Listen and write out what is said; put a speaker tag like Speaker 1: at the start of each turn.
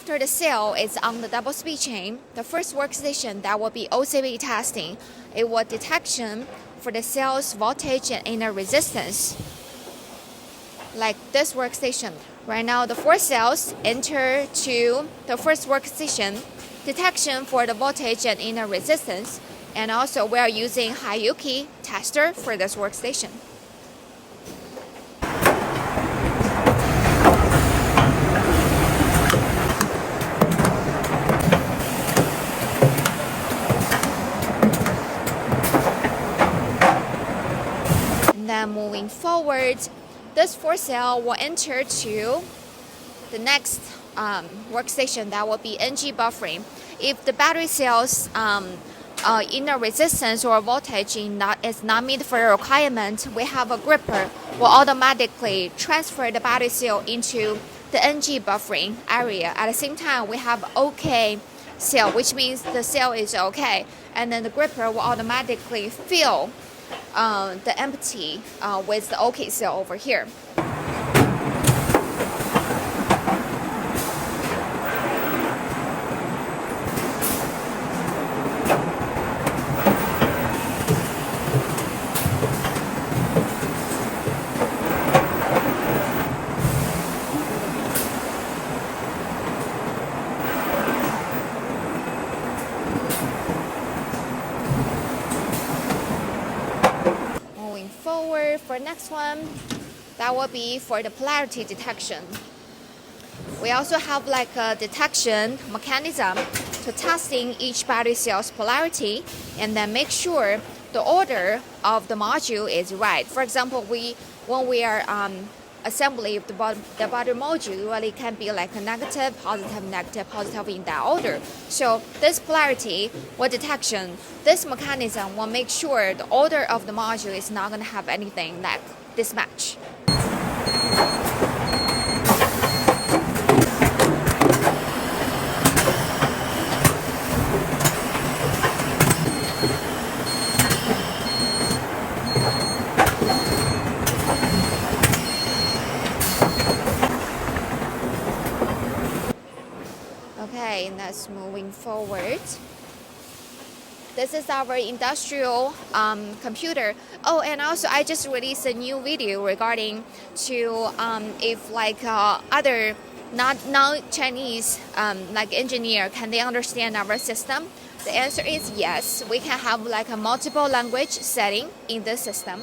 Speaker 1: after the cell is on the double speed chain, the first workstation that will be OCV testing. It will detection for the cell's voltage and inner resistance. Like this workstation. Right now, the 4 cells enter to the first workstation, detection for the voltage and inner resistance. And also, we are using Huiyao tester for this workstation. And then moving forward, this 4 cell will enter to the next workstation that will be NG buffering. If the battery cells inner resistance or voltage is not meet for the requirement, we have a gripper will automatically transfer the battery cell into the NG buffering area. At the same time, we have OK cell, which means the cell is OK, and then the gripper will automatically fill the empty with the OK cell over here. Forward for next one, that will be for the polarity detection. We also have like a detection mechanism to testing each battery cell's polarity and then make sure the order of the module is right. For example, when we are assembly the battery module, usually can be like a negative, positive in that order. So this polarity or detection, this mechanism will make sure the order of the module is not going to have anything like mismatch. Okay, let's moving forward. This is our industrial computer. Oh, and also I just released a new video regarding to if like other non-Chinese like engineer, can they understand our system? The answer is yes. We can have like a multiple language setting in this system.